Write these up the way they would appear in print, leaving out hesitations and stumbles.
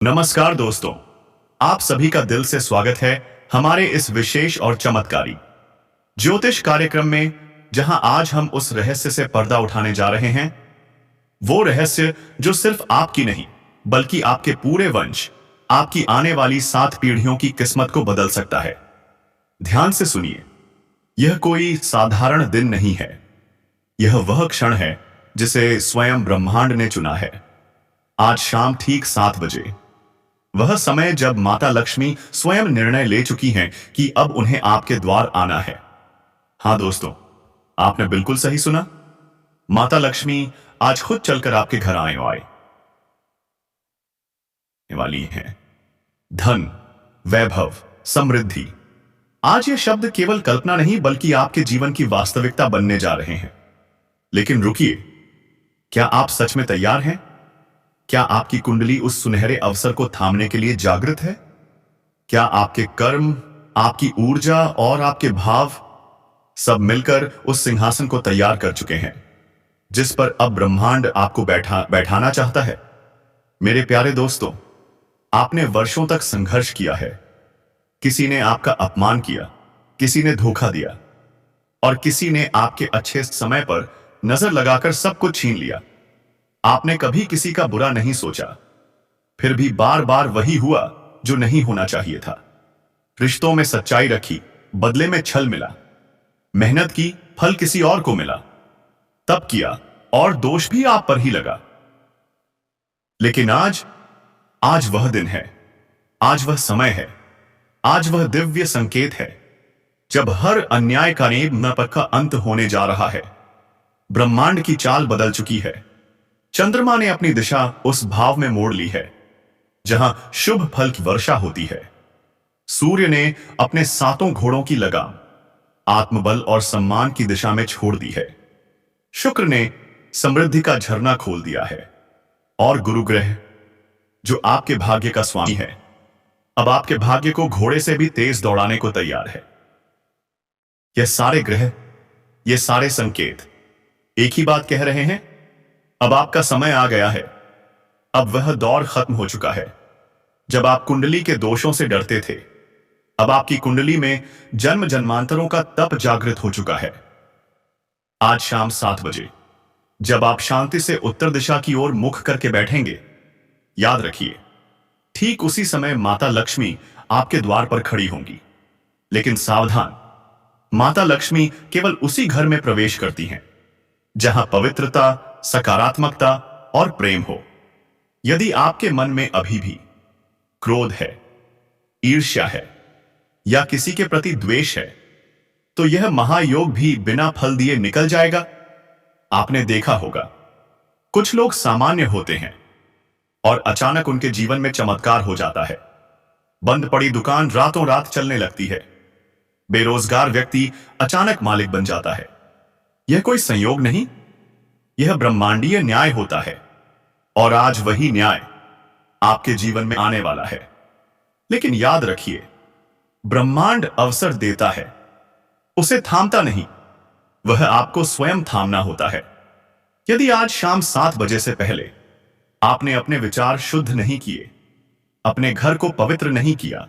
नमस्कार दोस्तों, आप सभी का दिल से स्वागत है हमारे इस विशेष और चमत्कारी ज्योतिष कार्यक्रम में, जहां आज हम उस रहस्य से पर्दा उठाने जा रहे हैं। वो रहस्य जो सिर्फ आपकी नहीं, बल्कि आपके पूरे वंश, आपकी आने वाली 7 पीढ़ियों की किस्मत को बदल सकता है। ध्यान से सुनिए, यह कोई साधारण दिन नहीं है। यह वह क्षण है जिसे स्वयं ब्रह्मांड ने चुना है। आज शाम ठीक 7 बजे, वह समय जब माता लक्ष्मी स्वयं निर्णय ले चुकी हैं कि अब उन्हें आपके द्वार आना है। हां दोस्तों, आपने बिल्कुल सही सुना। माता लक्ष्मी आज खुद चलकर आपके घर आए वाली हैं। धन, वैभव, समृद्धि। आज ये शब्द केवल कल्पना नहीं, बल्कि आपके जीवन की वास्तविकता बनने जा रहे हैं। लेकिन रुकिए, क्या आप सच में तैयार हैं? क्या आपकी कुंडली उस सुनहरे अवसर को थामने के लिए जागृत है? क्या आपके कर्म, आपकी ऊर्जा और आपके भाव सब मिलकर उस सिंहासन को तैयार कर चुके हैं जिस पर अब ब्रह्मांड आपको बैठाना चाहता है? मेरे प्यारे दोस्तों, आपने वर्षों तक संघर्ष किया है। किसी ने आपका अपमान किया, किसी ने धोखा दिया, और किसी ने आपके अच्छे समय पर नजर लगाकर सब कुछ छीन लिया। आपने कभी किसी का बुरा नहीं सोचा, फिर भी बार बार वही हुआ जो नहीं होना चाहिए था। रिश्तों में सच्चाई रखी, बदले में छल मिला। मेहनत की, फल किसी और को मिला। तब किया और दोष भी आप पर ही लगा। लेकिन आज वह दिन है, आज वह समय है, आज वह दिव्य संकेत है जब हर अन्याय का नापक का अंत होने जा रहा है। ब्रह्मांड की चाल बदल चुकी है। चंद्रमा ने अपनी दिशा उस भाव में मोड़ ली है जहां शुभ फल की वर्षा होती है। सूर्य ने अपने 7 घोड़ों की लगाम आत्मबल और सम्मान की दिशा में छोड़ दी है। शुक्र ने समृद्धि का झरना खोल दिया है, और गुरु ग्रह, जो आपके भाग्य का स्वामी है, अब आपके भाग्य को घोड़े से भी तेज दौड़ाने को तैयार है। यह सारे ग्रह, ये सारे संकेत एक ही बात कह रहे हैं, अब आपका समय आ गया है। अब वह दौर खत्म हो चुका है जब आप कुंडली के दोषों से डरते थे। अब आपकी कुंडली में जन्म जन्मांतरों का तप जागृत हो चुका है। आज शाम 7 बजे, जब आप शांति से उत्तर दिशा की ओर मुख करके बैठेंगे, याद रखिए, ठीक उसी समय माता लक्ष्मी आपके द्वार पर खड़ी होंगी। लेकिन सावधान, माता लक्ष्मी केवल उसी घर में प्रवेश करती हैं जहां पवित्रता, सकारात्मकता और प्रेम हो। यदि आपके मन में अभी भी क्रोध है, ईर्ष्या है, या किसी के प्रति द्वेष है, तो यह महायोग भी बिना फल दिए निकल जाएगा। आपने देखा होगा, कुछ लोग सामान्य होते हैं और अचानक उनके जीवन में चमत्कार हो जाता है। बंद पड़ी दुकान रातों रात चलने लगती है। बेरोजगार व्यक्ति अचानक मालिक बन जाता है। यह कोई संयोग नहीं, यह ब्रह्मांडीय न्याय होता है, और आज वही न्याय आपके जीवन में आने वाला है। लेकिन याद रखिए, ब्रह्मांड अवसर देता है, उसे थामता नहीं, वह आपको स्वयं थामना होता है। यदि आज शाम 7 बजे से पहले आपने अपने विचार शुद्ध नहीं किए, अपने घर को पवित्र नहीं किया,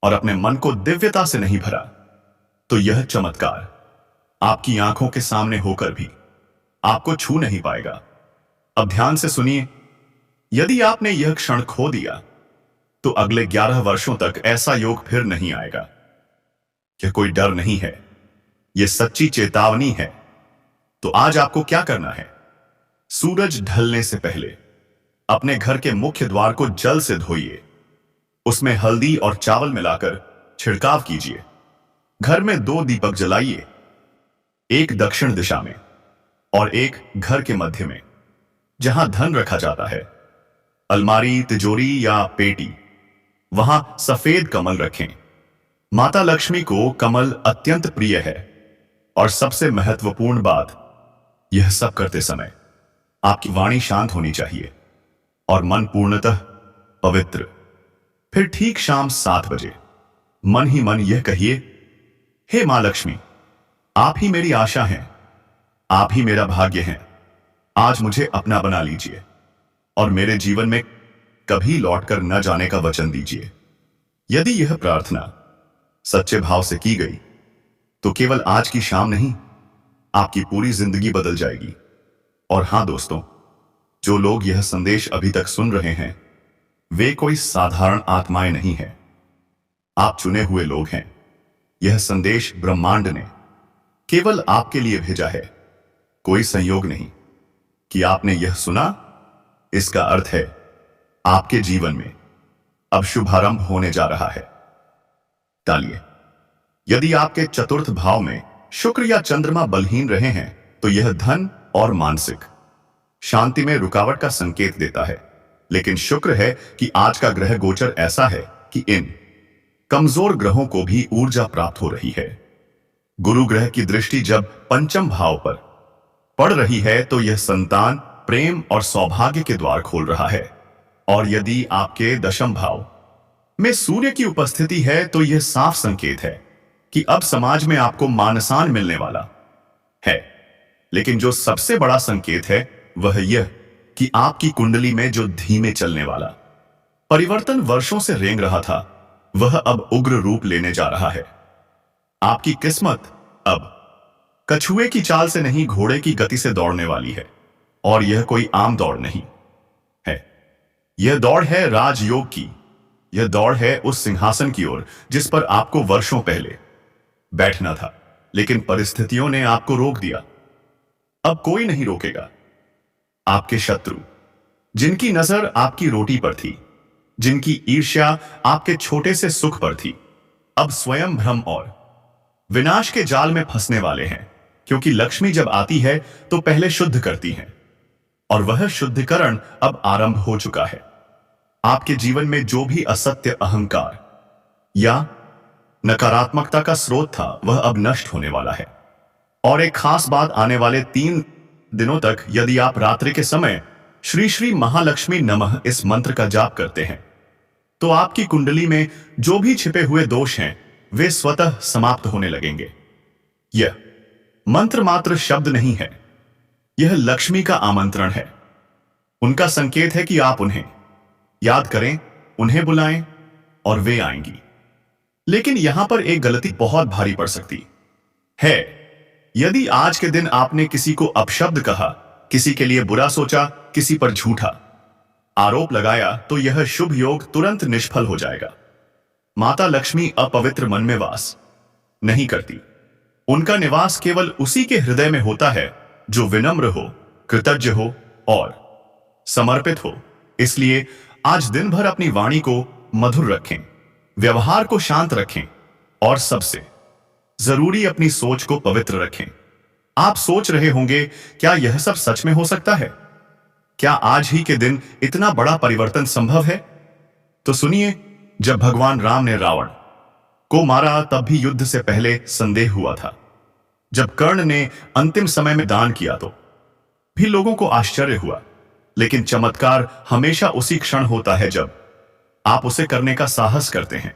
और अपने मन को दिव्यता से नहीं भरा, तो यह चमत्कार आपकी आंखों के सामने होकर भी आपको छू नहीं पाएगा। अब ध्यान से सुनिए, यदि आपने यह क्षण खो दिया, तो अगले 11 वर्षों तक ऐसा योग फिर नहीं आएगा। यह कोई डर नहीं है, यह सच्ची चेतावनी है। तो आज आपको क्या करना है? सूरज ढलने से पहले अपने घर के मुख्य द्वार को जल से धोइए। उसमें हल्दी और चावल मिलाकर छिड़काव कीजिए। घर में 2 दीपक जलाइए, एक दक्षिण दिशा में और एक घर के मध्य में, जहां धन रखा जाता है। अलमारी, तिजोरी या पेटी, वहां सफेद कमल रखें। माता लक्ष्मी को कमल अत्यंत प्रिय है। और सबसे महत्वपूर्ण बात, यह सब करते समय आपकी वाणी शांत होनी चाहिए और मन पूर्णतः पवित्र। फिर ठीक शाम 7 बजे मन ही मन यह कहिए, हे मां लक्ष्मी, आप ही मेरी आशा हैं, आप ही मेरा भाग्य हैं। आज मुझे अपना बना लीजिए और मेरे जीवन में कभी लौटकर न जाने का वचन दीजिए। यदि यह प्रार्थना सच्चे भाव से की गई तो केवल आज की शाम नहीं, आपकी पूरी जिंदगी बदल जाएगी। और हां दोस्तों, जो लोग यह संदेश अभी तक सुन रहे हैं वे कोई साधारण आत्माएं नहीं हैं। आप चुने हुए लोग हैं। यह संदेश ब्रह्मांड ने केवल आपके लिए भेजा है। कोई संयोग नहीं कि आपने यह सुना। इसका अर्थ है आपके जीवन में अब शुभारंभ होने जा रहा है। तालिए। यदि आपके चतुर्थ भाव में शुक्र या चंद्रमा बलहीन रहे हैं तो यह धन और मानसिक शांति में रुकावट का संकेत देता है। लेकिन शुक्र है कि आज का ग्रह गोचर ऐसा है कि इन कमजोर ग्रहों को भी ऊर्जा प्राप्त हो रही है। गुरु ग्रह की दृष्टि जब पंचम भाव पर पड़ रही है तो यह संतान, प्रेम और सौभाग्य के द्वार खोल रहा है। और यदि आपके दशम भाव में सूर्य की उपस्थिति है तो यह साफ संकेत है कि अब समाज में आपको मान-सम्मान मिलने वाला है। लेकिन जो सबसे बड़ा संकेत है वह यह कि आपकी कुंडली में जो धीमे चलने वाला परिवर्तन वर्षों से रेंग रहा था वह अब उग्र रूप लेने जा रहा है। आपकी किस्मत अब कछुए की चाल से नहीं, घोड़े की गति से दौड़ने वाली है। और यह कोई आम दौड़ नहीं है। यह दौड़ है राजयोग की। यह दौड़ है उस सिंहासन की ओर जिस पर आपको वर्षों पहले बैठना था, लेकिन परिस्थितियों ने आपको रोक दिया। अब कोई नहीं रोकेगा। आपके शत्रु, जिनकी नजर आपकी रोटी पर थी, जिनकी ईर्ष्या आपके छोटे से सुख पर थी, अब स्वयं भ्रम और विनाश के जाल में फंसने वाले हैं। क्योंकि लक्ष्मी जब आती है तो पहले शुद्ध करती है और वह शुद्धिकरण अब आरंभ हो चुका है। आपके जीवन में जो भी असत्य, अहंकार या नकारात्मकता का स्रोत था वह अब नष्ट होने वाला है। और एक खास बात, आने वाले 3 दिनों तक यदि आप रात्रि के समय श्री श्री महालक्ष्मी नमः इस मंत्र का जाप करते हैं तो आपकी कुंडली में जो भी छिपे हुए दोष हैं वे स्वतः समाप्त होने लगेंगे। यह मंत्र मात्र शब्द नहीं है, यह लक्ष्मी का आमंत्रण है। उनका संकेत है कि आप उन्हें याद करें, उन्हें बुलाएं और वे आएंगी। लेकिन यहां पर एक गलती बहुत भारी पड़ सकती है। यदि आज के दिन आपने किसी को अपशब्द कहा, किसी के लिए बुरा सोचा, किसी पर झूठा आरोप लगाया तो यह शुभ योग तुरंत निष्फल हो जाएगा। माता लक्ष्मी अपवित्र मन में वास नहीं करती। उनका निवास केवल उसी के हृदय में होता है जो विनम्र हो, कृतज्ञ हो और समर्पित हो। इसलिए आज दिन भर अपनी वाणी को मधुर रखें, व्यवहार को शांत रखें और सबसे जरूरी अपनी सोच को पवित्र रखें। आप सोच रहे होंगे, क्या यह सब सच में हो सकता है? क्या आज ही के दिन इतना बड़ा परिवर्तन संभव है? तो सुनिए, जब भगवान राम ने रावण को मारा तब भी युद्ध से पहले संदेह हुआ था। जब कर्ण ने अंतिम समय में दान किया तो भी लोगों को आश्चर्य हुआ। लेकिन चमत्कार हमेशा उसी क्षण होता है जब आप उसे करने का साहस करते हैं।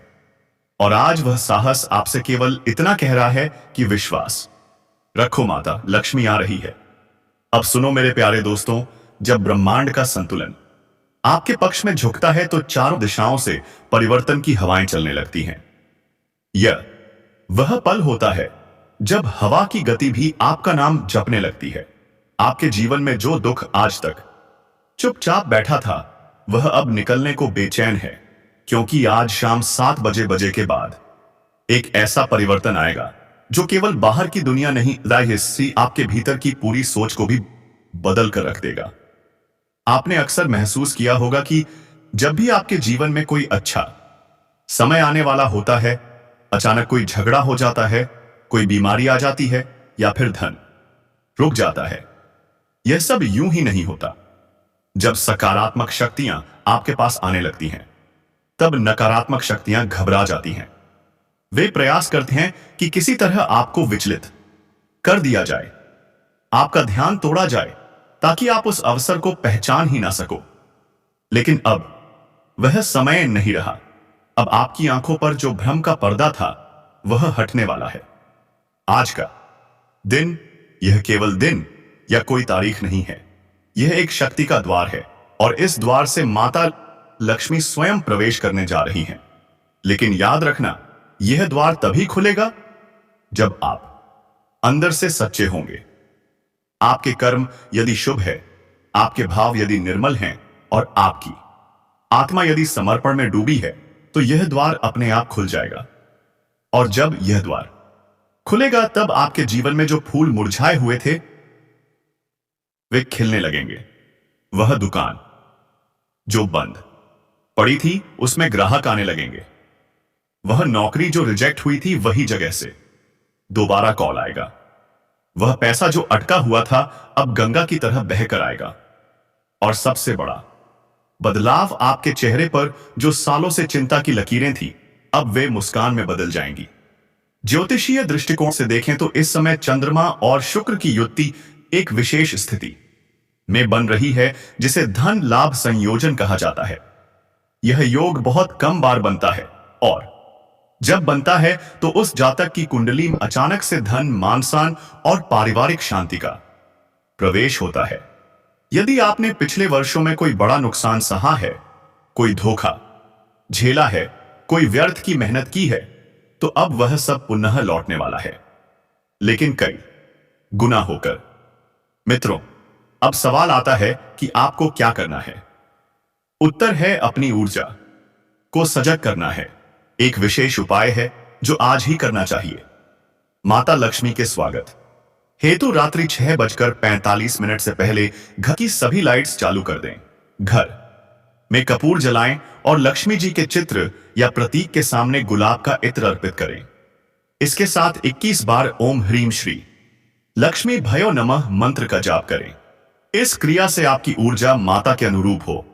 और आज वह साहस आपसे केवल इतना कह रहा है कि विश्वास रखो, माता लक्ष्मी आ रही है। अब सुनो मेरे प्यारे दोस्तों, जब ब्रह्मांड का संतुलन आपके पक्ष में झुकता है तो चारों दिशाओं से परिवर्तन की हवाएं चलने लगती हैं। यह वह पल होता है जब हवा की गति भी आपका नाम जपने लगती है। आपके जीवन में जो दुख आज तक चुपचाप बैठा था वह अब निकलने को बेचैन है, क्योंकि आज शाम 7 बजे के बाद एक ऐसा परिवर्तन आएगा जो केवल बाहर की दुनिया नहीं, हिस्सी आपके भीतर की पूरी सोच को भी बदल कर रख देगा। आपने अक्सर महसूस किया होगा कि जब भी आपके जीवन में कोई अच्छा समय आने वाला होता है, अचानक कोई झगड़ा हो जाता है, कोई बीमारी आ जाती है या फिर धन रुक जाता है। यह सब यूं ही नहीं होता। जब सकारात्मक शक्तियां आपके पास आने लगती हैं तब नकारात्मक शक्तियां घबरा जाती हैं। वे प्रयास करते हैं कि किसी तरह आपको विचलित कर दिया जाए, आपका ध्यान तोड़ा जाए ताकि आप उस अवसर को पहचान ही ना सको। लेकिन अब वह समय नहीं रहा। अब आपकी आंखों पर जो भ्रम का पर्दा था वह हटने वाला है। आज का दिन, यह केवल दिन या कोई तारीख नहीं है, यह एक शक्ति का द्वार है। और इस द्वार से माता लक्ष्मी स्वयं प्रवेश करने जा रही हैं। लेकिन याद रखना, यह द्वार तभी खुलेगा जब आप अंदर से सच्चे होंगे। आपके कर्म यदि शुभ है, आपके भाव यदि निर्मल हैं और आपकी आत्मा यदि समर्पण में डूबी है, तो यह द्वार अपने आप खुल जाएगा। और जब यह द्वार खुलेगा तब आपके जीवन में जो फूल मुरझाए हुए थे वे खिलने लगेंगे। वह दुकान जो बंद पड़ी थी उसमें ग्राहक आने लगेंगे। वह नौकरी जो रिजेक्ट हुई थी वही जगह से दोबारा कॉल आएगा। वह पैसा जो अटका हुआ था अब गंगा की तरह बहकर आएगा। और सबसे बड़ा बदलाव, आपके चेहरे पर जो सालों से चिंता की लकीरें थी अब वे मुस्कान में बदल जाएंगी। ज्योतिषीय दृष्टिकोण से देखें तो इस समय चंद्रमा और शुक्र की युति एक विशेष स्थिति में बन रही है जिसे धन लाभ संयोजन कहा जाता है। यह योग बहुत कम बार बनता है और जब बनता है तो उस जातक की कुंडली में अचानक से धन, मान-सम्मान और पारिवारिक शांति का प्रवेश होता है। यदि आपने पिछले वर्षों में कोई बड़ा नुकसान सहा है, कोई धोखा झेला है, कोई व्यर्थ की मेहनत की है, तो अब वह सब पुनः लौटने वाला है, लेकिन कई गुना होकर। मित्रों, अब सवाल आता है कि आपको क्या करना है। उत्तर है अपनी ऊर्जा को सजग करना है। एक विशेष उपाय है जो आज ही करना चाहिए। माता लक्ष्मी के स्वागत हेतु रात्रि 6:45 से पहले घर की सभी लाइट्स चालू कर दें। घर में कपूर जलाएं और लक्ष्मी जी के चित्र या प्रतीक के सामने गुलाब का इत्र अर्पित करें। इसके साथ 21 बार ओम ह्रीम श्री लक्ष्मी भयो नमः मंत्र का जाप करें। इस क्रिया से आपकी ऊर्जा माता के अनुरूप हो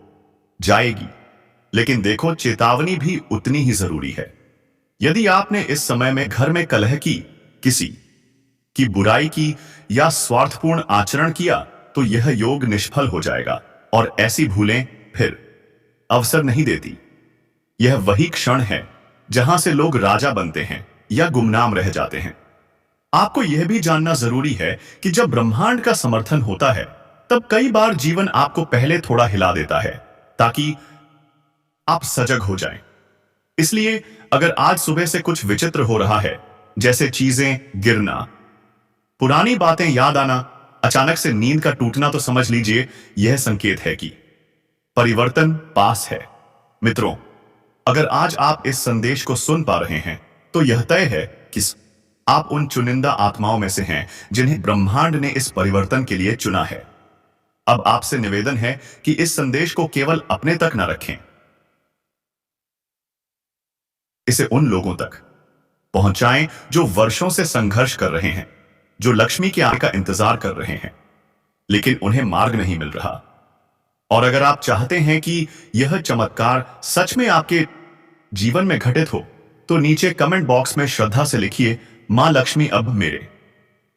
जाएगी। लेकिन देखो, चेतावनी भी उतनी ही जरूरी है। यदि आपने इस समय में घर में कलह की, किसी की बुराई की या स्वार्थपूर्ण आचरण किया तो यह योग निष्फल हो जाएगा और ऐसी भूलें फिर अवसर नहीं देती। यह वही क्षण है जहां से लोग राजा बनते हैं या गुमनाम रह जाते हैं। आपको यह भी जानना जरूरी है कि जब ब्रह्मांड का समर्थन होता है तब कई बार जीवन आपको पहले थोड़ा हिला देता है ताकि आप सजग हो जाएं। इसलिए अगर आज सुबह से कुछ विचित्र हो रहा है, जैसे चीजें गिरना, पुरानी बातें याद आना, अचानक से नींद का टूटना, तो समझ लीजिए यह संकेत है कि परिवर्तन पास है। मित्रों, अगर आज आप इस संदेश को सुन पा रहे हैं तो यह तय है कि आप उन चुनिंदा आत्माओं में से हैं जिन्हें ब्रह्मांड ने इस परिवर्तन के लिए चुना है। अब आपसे निवेदन है कि इस संदेश को केवल अपने तक न रखें, इसे उन लोगों तक पहुंचाएं जो वर्षों से संघर्ष कर रहे हैं, जो लक्ष्मी के आने का इंतजार कर रहे हैं लेकिन उन्हें मार्ग नहीं मिल रहा। और अगर आप चाहते हैं कि यह चमत्कार सच में आपके जीवन में घटित हो तो नीचे कमेंट बॉक्स में श्रद्धा से लिखिए, मां लक्ष्मी अब मेरे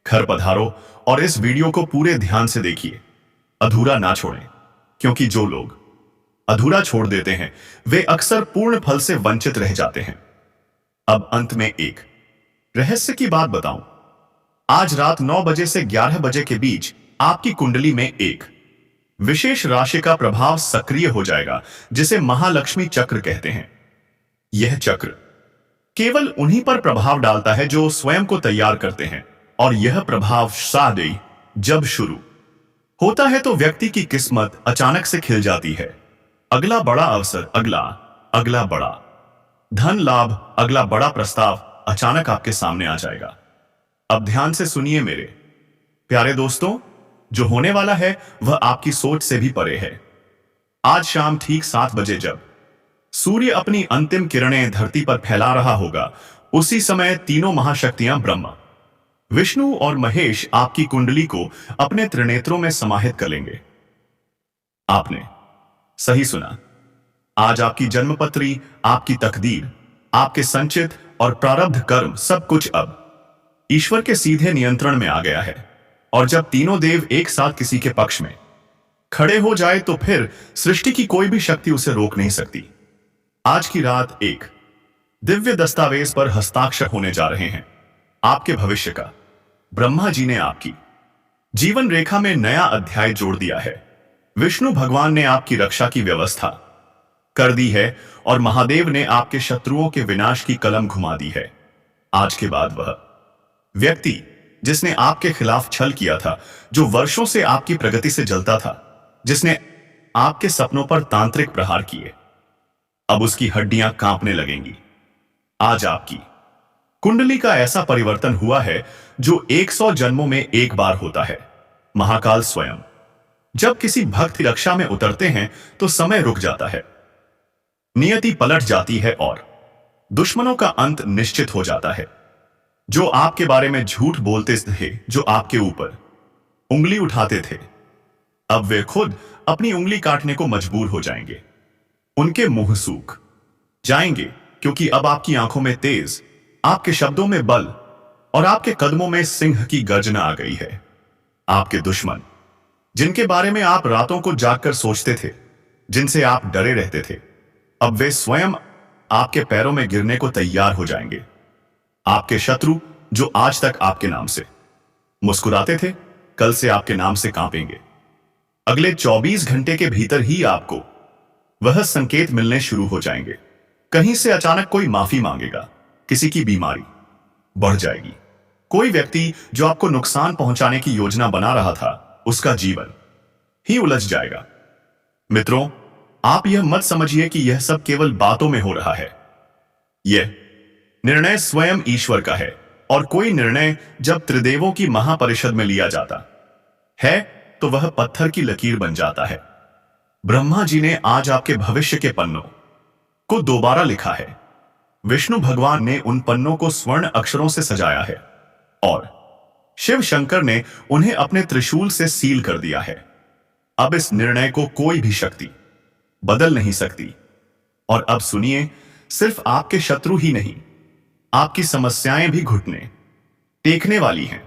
घर पधारो, और इस वीडियो को पूरे ध्यान से देखिए, अधूरा ना छोड़ें, क्योंकि जो लोग अधूरा छोड़ देते हैं वे अक्सर पूर्ण फल से वंचित रह जाते हैं। अब अंत में एक रहस्य की बात बताऊं। आज रात 9 बजे से 11 बजे के बीच आपकी कुंडली में एक विशेष राशि का प्रभाव सक्रिय हो जाएगा जिसे महालक्ष्मी चक्र कहते हैं। यह चक्र केवल उन्हीं पर प्रभाव डालता है जो स्वयं को तैयार करते हैं, और यह प्रभाव शादी जब शुरू होता है तो व्यक्ति की किस्मत अचानक से खिल जाती है। अगला बड़ा अवसर, अगला बड़ा धन लाभ, अगला बड़ा प्रस्ताव अचानक आपके सामने आ जाएगा। अब ध्यान से सुनिए मेरे प्यारे दोस्तों, जो होने वाला है वह आपकी सोच से भी परे है। आज शाम ठीक 7 बजे जब सूर्य अपनी अंतिम किरणें धरती पर फैला रहा होगा, उसी समय तीनों महाशक्तियां ब्रह्मा, विष्णु और महेश आपकी कुंडली को अपने त्रिनेत्रों में समाहित कर लेंगे। आपने सही सुना। आज आपकी जन्मपत्री, आपकी तकदीर, आपके संचित और प्रारब्ध कर्म सब कुछ अब ईश्वर के सीधे नियंत्रण में आ गया है। और जब तीनों देव एक साथ किसी के पक्ष में खड़े हो जाए तो फिर सृष्टि की कोई भी शक्ति उसे रोक नहीं सकती। आज की रात एक दिव्य दस्तावेज पर हस्ताक्षर होने जा रहे हैं, आपके भविष्य का। ब्रह्मा जी ने आपकी जीवन रेखा में नया अध्याय जोड़ दिया है। विष्णु भगवान ने आपकी रक्षा की व्यवस्था कर दी है और महादेव ने आपके शत्रुओं के विनाश की कलम घुमा दी है। आज के बाद वह व्यक्ति जिसने आपके खिलाफ छल किया था, जो वर्षों से आपकी प्रगति से जलता था, जिसने आपके सपनों पर तांत्रिक प्रहार किए, अब उसकी हड्डियां कांपने लगेंगी। आज आपकी कुंडली का ऐसा परिवर्तन हुआ है जो 100 जन्मों में एक बार होता है। महाकाल स्वयं जब किसी भक्त की रक्षा में उतरते हैं तो समय रुक जाता है, नियति पलट जाती है और दुश्मनों का अंत निश्चित हो जाता है। जो आपके बारे में झूठ बोलते थे, जो आपके ऊपर उंगली उठाते थे, अब वे खुद अपनी उंगली काटने को मजबूर हो जाएंगे। उनके मुंह सूख जाएंगे क्योंकि अब आपकी आंखों में तेज, आपके शब्दों में बल और आपके कदमों में सिंह की गर्जना आ गई है। आपके दुश्मन जिनके बारे में आप रातों को जागकर सोचते थे, जिनसे आप डरे रहते थे, अब वे स्वयं आपके पैरों में गिरने को तैयार हो जाएंगे। आपके शत्रु जो आज तक आपके नाम से मुस्कुराते थे, कल से आपके नाम से कांपेंगे। अगले 24 घंटे के भीतर ही आपको वह संकेत मिलने शुरू हो जाएंगे। कहीं से अचानक कोई माफी मांगेगा, किसी की बीमारी बढ़ जाएगी, कोई व्यक्ति जो आपको नुकसान पहुंचाने की योजना बना रहा था, उसका जीवन ही उलझ जाएगा। मित्रों, आप यह मत समझिए कि यह सब केवल बातों में हो रहा है। यह निर्णय स्वयं ईश्वर का है और कोई निर्णय जब त्रिदेवों की महापरिषद में लिया जाता है तो वह पत्थर की लकीर बन जाता है। ब्रह्मा जी ने आज आपके भविष्य के पन्नों को दोबारा लिखा है। विष्णु भगवान ने उन पन्नों को स्वर्ण अक्षरों से सजाया है और शिव शंकर ने उन्हें अपने त्रिशूल से सील कर दिया है। अब इस निर्णय को कोई भी शक्ति बदल नहीं सकती। और अब सुनिए, सिर्फ आपके शत्रु ही नहीं, आपकी समस्याएं भी घुटने टेकने वाली हैं।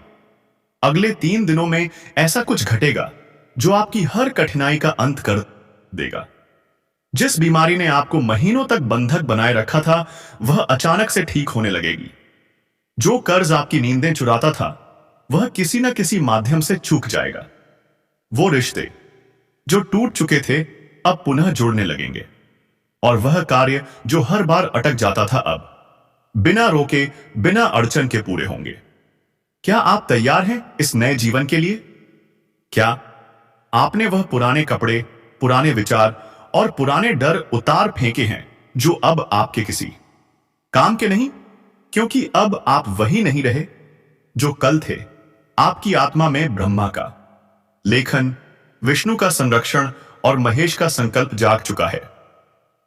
अगले 3 दिनों में ऐसा कुछ घटेगा जो आपकी हर कठिनाई का अंत कर देगा। जिस बीमारी ने आपको महीनों तक बंधक बनाए रखा था, वह अचानक से ठीक होने लगेगी। जो कर्ज आपकी नींदें चुराता था, वह किसी न किसी माध्यम से चूक जाएगा। वो रिश्ते जो टूट चुके थे, अब पुनः जुड़ने लगेंगे। और वह कार्य जो हर बार अटक जाता था, अब बिना रोके, बिना अड़चन के पूरे होंगे। क्या आप तैयार हैं इस नए जीवन के लिए? क्या आपने वह पुराने कपड़े, पुराने विचार और पुराने डर उतार फेंके हैं जो अब आपके किसी काम के नहीं? क्योंकि अब आप वही नहीं रहे जो कल थे। आपकी आत्मा में ब्रह्मा का लेखन, विष्णु का संरक्षण और महेश का संकल्प जाग चुका है।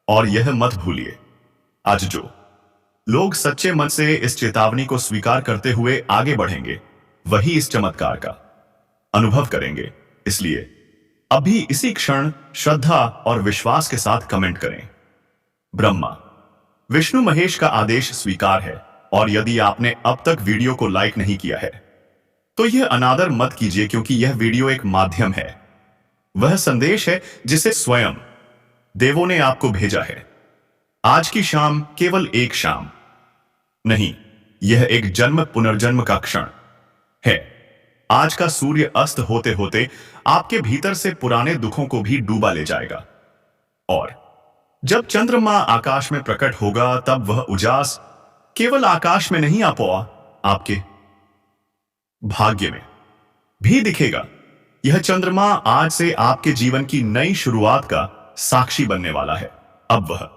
और यह मत भूलिए, आज जो लोग सच्चे मन से इस चेतावनी को स्वीकार करते हुए आगे बढ़ेंगे, वही इस चमत्कार का अनुभव करेंगे। इसलिए अभी इसी क्षण श्रद्धा और विश्वास के साथ कमेंट करें, ब्रह्मा, विष्णु, महेश का आदेश स्वीकार है। और यदि आपने अब तक वीडियो को लाइक नहीं किया है तो यह अनादर मत कीजिए, क्योंकि यह वीडियो एक माध्यम है, वह संदेश है जिसे स्वयं देवों ने आपको भेजा है। आज की शाम केवल एक शाम नहीं, यह एक जन्म पुनर्जन्म का क्षण है। आज का सूर्य अस्त होते होते आपके भीतर से पुराने दुखों को भी डूबा ले जाएगा। और जब चंद्रमा आकाश में प्रकट होगा, तब वह उजास केवल आकाश में नहीं आपके भाग्य में भी दिखेगा। यह चंद्रमा आज से आपके जीवन की नई शुरुआत का साक्षी बनने वाला है। अब वह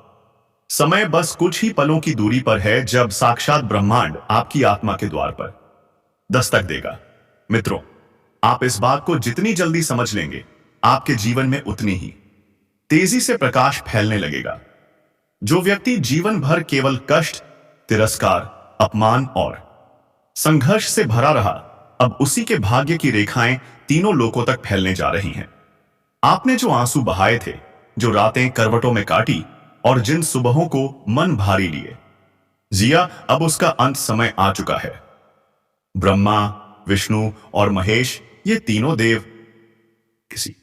समय बस कुछ ही पलों की दूरी पर है जब साक्षात ब्रह्मांड आपकी आत्मा के द्वार पर दस्तक देगा। मित्रों, आप इस बात को जितनी जल्दी समझ लेंगे, आपके जीवन में उतनी ही तेजी से प्रकाश फैलने लगेगा। जो व्यक्ति जीवन भर केवल कष्ट, तिरस्कार, अपमान और संघर्ष से भरा रहा, अब उसी के भाग्य की रेखाएं तीनों लोकों तक फैलने जा रही हैं। आपने जो आंसू बहाए थे, जो रातें करवटों में काटी और जिन सुबहों को मन भारी लिए जिया, अब उसका अंत समय आ चुका है। ब्रह्मा, विष्णु और महेश, ये तीनों देव किसी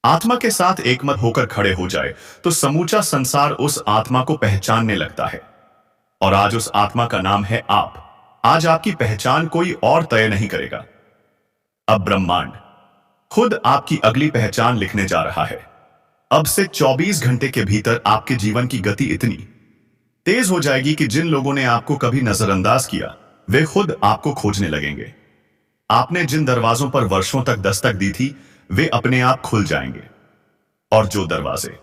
आत्मा के साथ एकमत होकर खड़े हो जाए तो समूचा संसार उस आत्मा को पहचानने लगता है। और आज उस आत्मा का नाम है आप। आज आपकी पहचान कोई और तय नहीं करेगा। अब ब्रह्मांड खुद आपकी अगली पहचान लिखने जा रहा है। अब से 24 घंटे के भीतर आपके जीवन की गति इतनी तेज हो जाएगी कि जिन लोगों ने आपको कभी नजरअंदाज किया वे खुद आपको खोजने लगेंगे। आपने जिन दरवाजों पर वर्षों तक दस्तक दी थी वे अपने आप खुल जाएंगे, और जो दरवाजे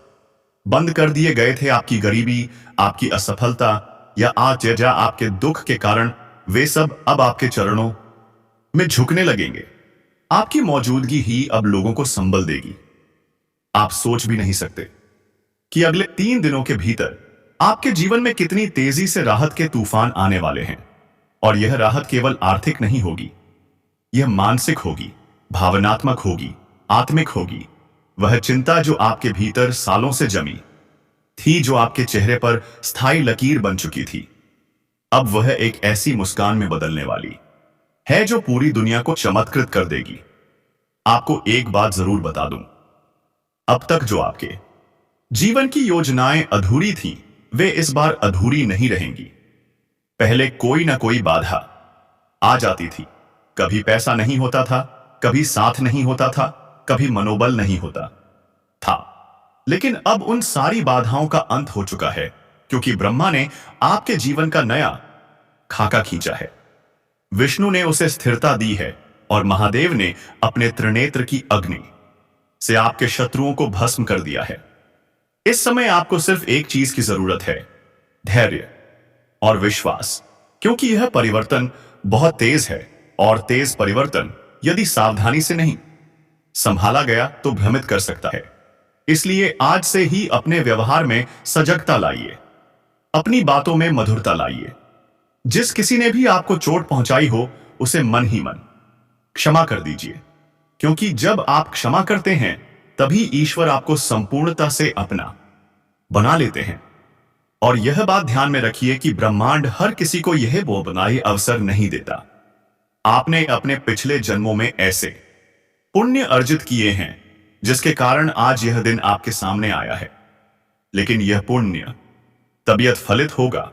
बंद कर दिए गए थे आपकी गरीबी, आपकी असफलता या आज या आपके दुख के कारण, वे सब अब आपके चरणों में झुकने लगेंगे। आपकी मौजूदगी ही अब लोगों को संबल देगी। आप सोच भी नहीं सकते कि अगले 3 दिनों के भीतर आपके जीवन में कितनी तेजी से राहत के तूफान आने वाले हैं। और यह राहत केवल आर्थिक नहीं होगी, यह मानसिक होगी, भावनात्मक होगी, आत्मिक होगी। वह चिंता जो आपके भीतर सालों से जमी थी, जो आपके चेहरे पर स्थायी लकीर बन चुकी थी, अब वह एक ऐसी मुस्कान में बदलने वाली है जो पूरी दुनिया को चमत्कृत कर देगी। आपको एक बात जरूर बता दूं, अब तक जो आपके जीवन की योजनाएं अधूरी थीं, वे इस बार अधूरी नहीं रहेंगी। पहले कोई ना कोई बाधा आ जाती थी। कभी पैसा नहीं होता था, कभी साथ नहीं होता था, कभी मनोबल नहीं होता था। लेकिन अब उन सारी बाधाओं का अंत हो चुका है, क्योंकि ब्रह्मा ने आपके जीवन का नया खाका खींचा है। विष्णु ने उसे स्थिरता दी है और महादेव ने अपने त्रिनेत्र की अग्नि से आपके शत्रुओं को भस्म कर दिया है। इस समय आपको सिर्फ एक चीज की जरूरत है, धैर्य और विश्वास, क्योंकि यह परिवर्तन बहुत तेज है और तेज परिवर्तन यदि सावधानी से नहीं संभाला गया तो भ्रमित कर सकता है। इसलिए आज से ही अपने व्यवहार में सजगता लाइए, अपनी बातों में मधुरता लाइए। जिस किसी ने भी आपको चोट पहुंचाई हो उसे मन ही मन क्षमा कर दीजिए, क्योंकि जब आप क्षमा करते हैं तभी ईश्वर आपको संपूर्णता से अपना बना लेते हैं। और यह बात ध्यान में रखिए कि ब्रह्मांड हर किसी को यह वो बनाए अवसर नहीं देता। आपने अपने पिछले जन्मों में ऐसे पुण्य अर्जित किए हैं जिसके कारण आज यह दिन आपके सामने आया है। लेकिन यह पुण्य तबीयत फलित होगा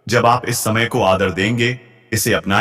जब आप इस समय को आदर देंगे, इसे अपनाएंगे